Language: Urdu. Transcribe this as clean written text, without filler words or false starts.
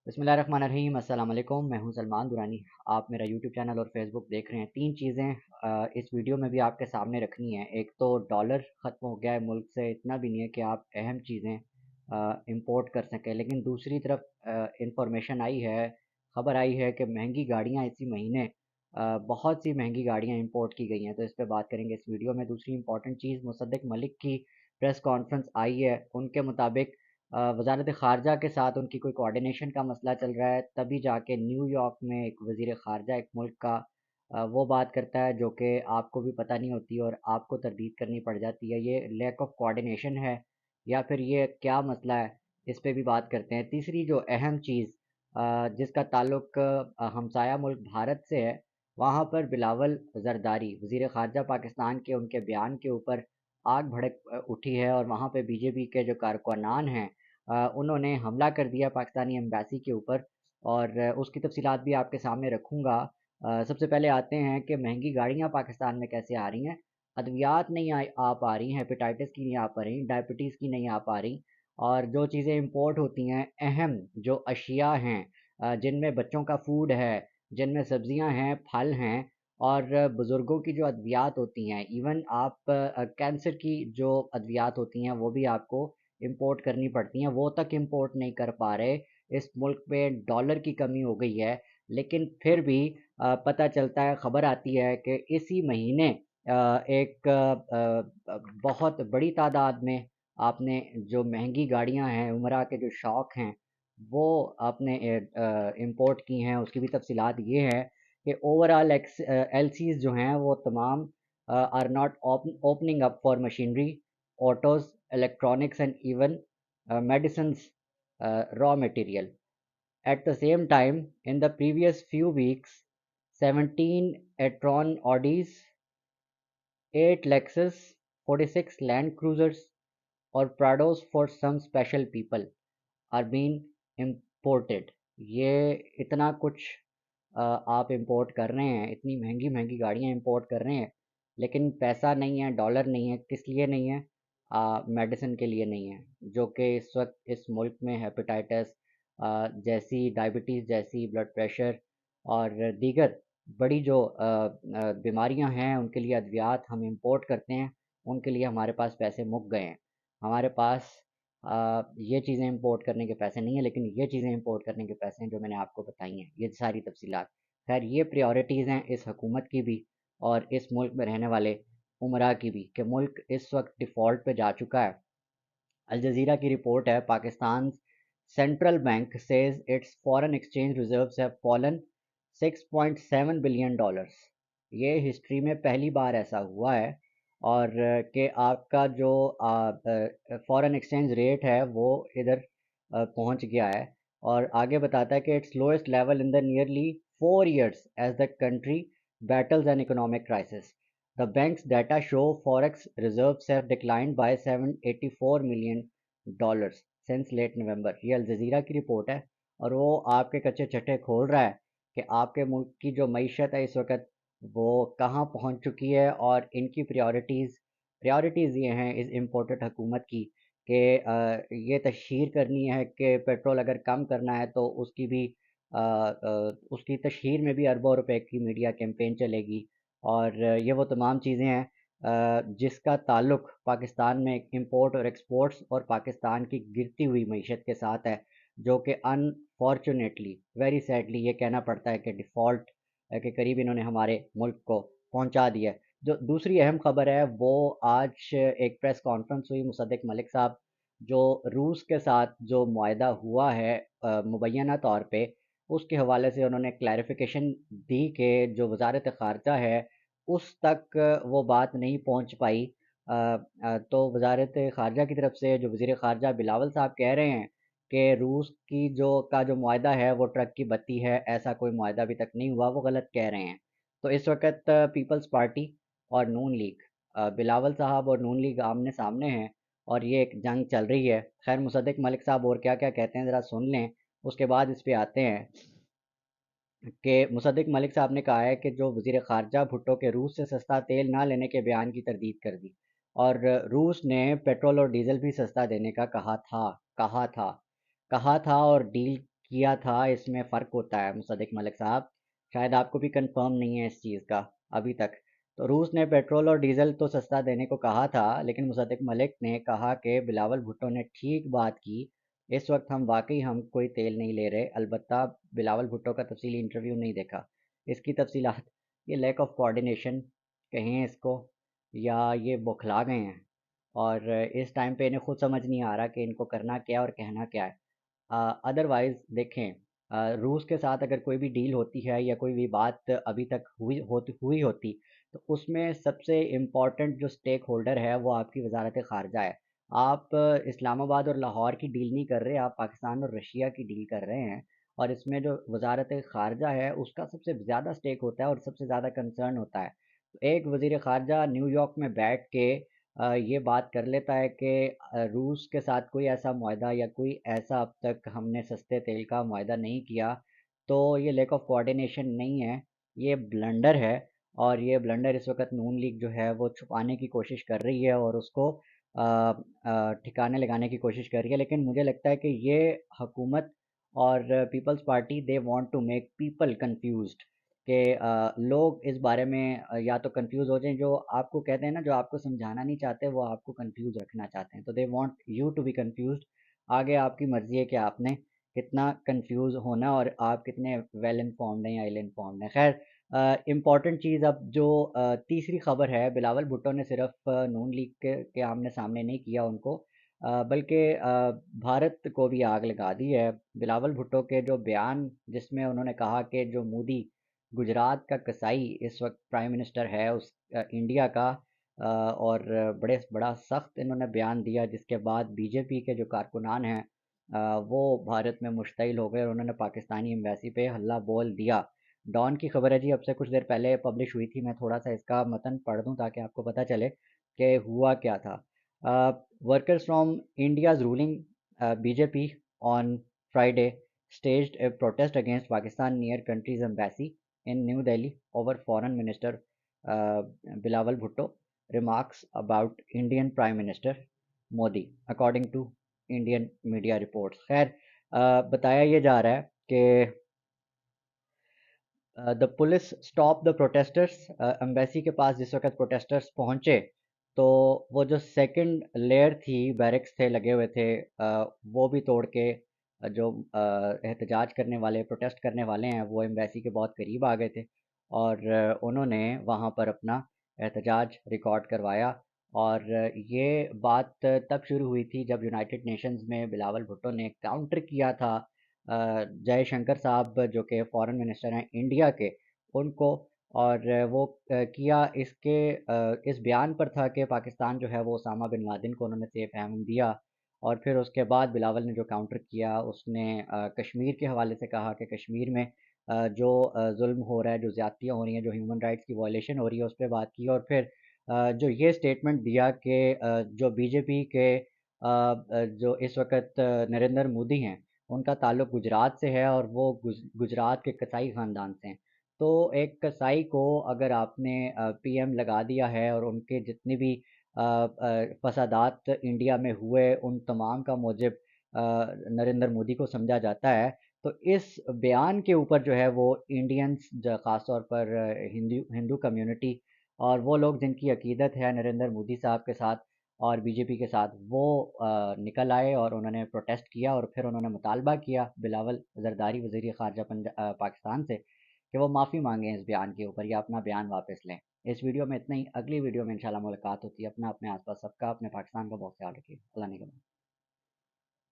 بسم اللہ الرحمن الرحیم، السلام علیکم۔ میں ہوں سلمان دورانی۔ آپ میرا یوٹیوب چینل اور فیس بک دیکھ رہے ہیں۔ تین چیزیں اس ویڈیو میں بھی آپ کے سامنے رکھنی ہیں۔ ایک تو ڈالر ختم ہو گیا ہے ملک سے، اتنا بھی نہیں ہے کہ آپ اہم چیزیں امپورٹ کر سکیں، لیکن دوسری طرف انفارمیشن آئی ہے، خبر آئی ہے کہ مہنگی گاڑیاں اسی مہینے بہت سی مہنگی گاڑیاں امپورٹ کی گئی ہیں، تو اس پہ بات کریں گے اس ویڈیو میں۔ دوسری امپورٹنٹ چیز، مصدق ملک کی پریس کانفرنس آئی ہے، ان کے مطابق وزارت خارجہ کے ساتھ ان کی کوئی کوارڈینیشن کا مسئلہ چل رہا ہے، تبھی جا کے نیو یارک میں ایک وزیر خارجہ ایک ملک کا وہ بات کرتا ہے جو کہ آپ کو بھی پتہ نہیں ہوتی اور آپ کو تردید کرنی پڑ جاتی ہے۔ یہ لیک آف کوارڈینیشن ہے یا پھر یہ کیا مسئلہ ہے، اس پہ بھی بات کرتے ہیں۔ تیسری جو اہم چیز جس کا تعلق ہمسایہ ملک بھارت سے ہے، وہاں پر بلاول زرداری وزیر خارجہ پاکستان کے ان کے بیان کے اوپر آگ بھڑک اٹھی ہے، اور وہاں پہ بی جے پی کے جو کارکنان ہیں انہوں نے حملہ کر دیا پاکستانی ایمبیسی کے اوپر، اور اس کی تفصیلات بھی آپ کے سامنے رکھوں گا۔ سب سے پہلے آتے ہیں کہ مہنگی گاڑیاں پاکستان میں کیسے آ رہی ہیں۔ ادویات نہیں آ پا رہی، ہیپیٹائٹس کی نہیں آ پا رہی، ڈائبٹیز کی نہیں آ پا رہی، اور جو چیزیں امپورٹ ہوتی ہیں، اہم جو اشیاء ہیں جن میں بچوں کا فوڈ ہے، جن میں سبزیاں ہیں، پھل ہیں، اور بزرگوں کی جو ادویات ہوتی ہیں، ایون آپ کینسر کی جو ادویات ہوتی ہیں وہ بھی آپ کو امپورٹ کرنی پڑتی ہیں، وہ تک امپورٹ نہیں کر پا رہے۔ اس ملک میں ڈالر کی کمی ہو گئی ہے، لیکن پھر بھی پتہ چلتا ہے، خبر آتی ہے کہ اسی مہینے ایک بہت بڑی تعداد میں آپ نے جو مہنگی گاڑیاں ہیں، عمرہ کے جو شوق ہیں، وہ آپ نے امپورٹ کی ہیں۔ اس کی بھی تفصیلات یہ ہے کہ اوور آل ایل سیز جو ہیں وہ تمام are not opening up for machinery, autos, electronics, and even medicines, raw material. At the same time, in the previous few weeks, 17 e-tron Audis, 8 Lexus, 46 Land Cruisers, or Prados for some special people are being imported. یہ اتنا کچھ آپ امپورٹ کر رہے ہیں، اتنی مہنگی مہنگی گاڑیاں امپورٹ کر رہے ہیں، لیکن پیسہ نہیں ہے، ڈالر نہیں ہے۔ کس لیے نہیں ہے؟ میڈیسن کے لیے نہیں ہے، جو کہ اس وقت اس ملک میں ہیپیٹائٹس جیسی، ڈائبٹیز جیسی، بلڈ پریشر اور دیگر بڑی جو بیماریاں ہیں، ان کے لیے ادویات ہم امپورٹ کرتے ہیں، ان کے لیے ہمارے پاس پیسے مک گئے ہیں۔ ہمارے پاس یہ چیزیں امپورٹ کرنے کے پیسے نہیں ہیں، لیکن یہ چیزیں امپورٹ کرنے کے پیسے ہیں جو میں نے آپ کو بتائی ہیں، یہ ساری تفصیلات۔ خیر، یہ پریورٹیز ہیں اس حکومت کی بھی اور اس ملک میں رہنے والے عمرا کی بھی، کہ ملک اس وقت ڈیفالٹ پہ جا چکا ہے۔ الجزیرہ کی رپورٹ ہے، Pakistan central bank says its foreign exchange reserves have fallen 6.7 billion dollars. یہ ہسٹری میں پہلی بار ایسا ہوا ہے، اور کہ آپ کا جو فارن ایکسچینج ریٹ ہے وہ ادھر پہنچ گیا ہے، اور آگے بتاتا ہے کہ its lowest level in the nearly 4 years as the country Beatles an economic crisis. The bank's data show forex reserves have declined by $784 million since late November۔ یہ الجزیرہ کی رپورٹ ہے، اور وہ آپ کے کچے چٹے کھول رہا ہے کہ آپ کے ملک کی جو معیشت ہے اس وقت وہ کہاں پہنچ چکی ہے، اور ان کی پریورٹیز یہ ہیں اس امپورٹڈ حکومت کی کہ یہ تشہیر کرنی ہے کہ پیٹرول اگر کم کرنا ہے تو اس کی بھی اس کی تشہیر میں بھی اربوں روپے کی میڈیا کیمپین چلے گی، اور یہ وہ تمام چیزیں ہیں جس کا تعلق پاکستان میں امپورٹ اور ایکسپورٹس اور پاکستان کی گرتی ہوئی معیشت کے ساتھ ہے، جو کہ انفارچونیٹلی، ویری سیڈلی یہ کہنا پڑتا ہے کہ ڈیفالٹ کے قریب انہوں نے ہمارے ملک کو پہنچا دیا ہے۔ جو دوسری اہم خبر ہے وہ آج ایک پریس کانفرنس ہوئی، مصدق ملک صاحب جو روس کے ساتھ جو معاہدہ ہوا ہے مبینہ طور پہ، اس کے حوالے سے انہوں نے کلیریفیکیشن دی کہ جو وزارت خارجہ ہے اس تک وہ بات نہیں پہنچ پائی۔ تو وزارت خارجہ کی طرف سے جو وزیر خارجہ بلاول صاحب کہہ رہے ہیں کہ روس کی جو معاہدہ ہے وہ ٹرک کی بتی ہے، ایسا کوئی معاہدہ ابھی تک نہیں ہوا، وہ غلط کہہ رہے ہیں۔ تو اس وقت پیپلز پارٹی اور نون لیگ، بلاول صاحب اور نون لیگ آمنے سامنے ہیں، اور یہ ایک جنگ چل رہی ہے۔ خیر، مصدق ملک صاحب اور کیا کیا کہتے ہیں ذرا سن لیں، اس کے بعد اس پہ آتے ہیں کہ مصدق ملک صاحب نے کہا ہے کہ جو وزیر خارجہ بھٹو کے روس سے سستا تیل نہ لینے کے بیان کی تردید کر دی، اور روس نے پیٹرول اور ڈیزل بھی سستا دینے کا کہا تھا، اور ڈیل کیا تھا اس میں فرق ہوتا ہے مصدق ملک صاحب، شاید آپ کو بھی کنفرم نہیں ہے اس چیز کا ابھی تک۔ تو روس نے پیٹرول اور ڈیزل تو سستا دینے کو کہا تھا، لیکن مصدق ملک نے کہا کہ بلاول بھٹو نے ٹھیک بات کی، اس وقت ہم کوئی تیل نہیں لے رہے۔ البتہ بلاول بھٹو کا تفصیلی انٹرویو نہیں دیکھا، اس کی تفصیلات یہ لیک آف کوآرڈینیشن کہیں اس کو، یا یہ بوکھلا گئے ہیں اور اس ٹائم پہ انہیں خود سمجھ نہیں آ رہا کہ ان کو کرنا کیا اور کہنا کیا ہے۔ ادروائز دیکھیں، روس کے ساتھ اگر کوئی بھی ڈیل ہوتی ہے یا کوئی بھی بات ابھی تک ہوئی ہوتی تو اس میں سب سے امپورٹنٹ جو سٹیک ہولڈر ہے وہ آپ کی وزارت خارجہ ہے۔ آپ اسلام آباد اور لاہور کی ڈیل نہیں کر رہے، آپ پاکستان اور رشیا کی ڈیل کر رہے ہیں، اور اس میں جو وزارت خارجہ ہے اس کا سب سے زیادہ سٹیک ہوتا ہے اور سب سے زیادہ کنسرن ہوتا ہے۔ تو ایک وزیر خارجہ نیو یارک میں بیٹھ کے یہ بات کر لیتا ہے کہ روس کے ساتھ کوئی ایسا معاہدہ یا کوئی ایسا اب تک ہم نے سستے تیل کا معاہدہ نہیں کیا، تو یہ لیک آف کوآرڈینیشن نہیں ہے، یہ بلنڈر ہے۔ اور یہ بلنڈر اس وقت نون لیگ جو ہے وہ چھپانے کی کوشش کر رہی ہے اور اس کو ٹھکانے لگانے کی کوشش کر رہی ہے، لیکن مجھے لگتا ہے کہ یہ حکومت اور Peoples Party they want to make people confused, کہ لوگ اس بارے میں یا تو کنفیوز ہو جائیں، جو آپ کو کہتے ہیں نا، جو آپ کو سمجھانا نہیں چاہتے وہ آپ کو کنفیوز رکھنا چاہتے ہیں، تو they want you to be confused. آگے آپ کی مرضی ہے کہ آپ نے کتنا کنفیوز ہونا اور آپ کتنے ویل انفارمڈ ہیں یا ایل انفارمڈ ہیں۔ خیر، امپورٹنٹ چیز اب جو تیسری خبر ہے، بلاول بھٹو نے صرف نون لیگ کے آمنے سامنے نہیں کیا ان کو، بلکہ بھارت کو بھی آگ لگا دی ہے۔ بلاول بھٹو کے جو بیان جس میں انہوں نے کہا کہ جو مودی گجرات کا کسائی اس وقت پرائم منسٹر ہے اس انڈیا کا، اور بڑا سخت انہوں نے بیان دیا، جس کے بعد بی جے پی کے جو کارکنان ہیں وہ بھارت میں مشتعل ہو گئے اور انہوں نے پاکستانی ایمبیسی پہ حلہ بول دیا۔ ڈان کی خبر ہے جی، اب سے کچھ دیر پہلے پبلش ہوئی تھی، میں تھوڑا سا اس کا متن پڑھ دوں تاکہ آپ کو پتہ چلے کہ ہوا کیا تھا۔ Workers from India's ruling B J P on Friday staged a protest against Pakistan near country's embassy in New Delhi over Foreign Minister Bilawal Bhutto remarks about Indian Prime Minister Modi, according to Indian media reports۔ خیر، بتایا یہ جا رہا ہے کہ the police stop the protesters, embassy کے پاس جس وقت پروٹیسٹرس پہنچے تو وہ جو سیکنڈ لیئر تھی، بیرکس تھے لگے ہوئے تھے، وہ بھی توڑ کے جو احتجاج کرنے والے پروٹیسٹ کرنے والے ہیں وہ ایمبیسی کے بہت قریب آ گئے تھے، اور انہوں نے وہاں پر اپنا احتجاج ریکارڈ کروایا۔ اور یہ بات تب شروع ہوئی تھی جب یونائٹڈ نیشنز میں بلاول بھٹو نے کاؤنٹر کیا تھا جے شنکر صاحب جو کہ فارن منسٹر ہیں انڈیا کے، ان کو، اور وہ کیا اس بیان پر تھا کہ پاکستان جو ہے وہ اسامہ بن لادن کو انہوں نے سیف ہیون دیا۔ اور پھر اس کے بعد بلاول نے جو کاؤنٹر کیا، اس نے کشمیر کے حوالے سے کہا کہ کشمیر میں جو ظلم ہو رہا ہے، جو زیادتیاں ہو رہی ہیں، جو ہیومن رائٹس کی وائلیشن ہو رہی ہے، اس پہ بات کی۔ اور پھر جو یہ اسٹیٹمنٹ دیا کہ جو بی جے پی کے جو اس وقت نریندر مودی ہیں ان کا تعلق گجرات سے ہے اور وہ گجرات کے کسائی خاندان سے ہیں، تو ایک کسائی کو اگر آپ نے پی ایم لگا دیا ہے اور ان کے جتنی بھی فسادات انڈیا میں ہوئے ان تمام کا موجب نریندر مودی کو سمجھا جاتا ہے، تو اس بیان کے اوپر جو ہے وہ انڈینز، خاص طور پر ہندو کمیونٹی اور وہ لوگ جن کی عقیدت ہے نریندر مودی صاحب کے ساتھ اور بی جے پی کے ساتھ، وہ نکل آئے اور انہوں نے پروٹیسٹ کیا، اور پھر انہوں نے مطالبہ کیا بلاول زرداری وزیر خارجہ پاکستان سے کہ وہ معافی مانگیں اس بیان کے اوپر یا اپنا بیان واپس لیں۔ اس ویڈیو میں اتنا ہی، اگلی ویڈیو میں انشاءاللہ ملاقات ہوتی ہے۔ اپنے آس پاس سب کا، اپنے پاکستان کا بہت خیال رکھیے۔ اللہ نگہبان۔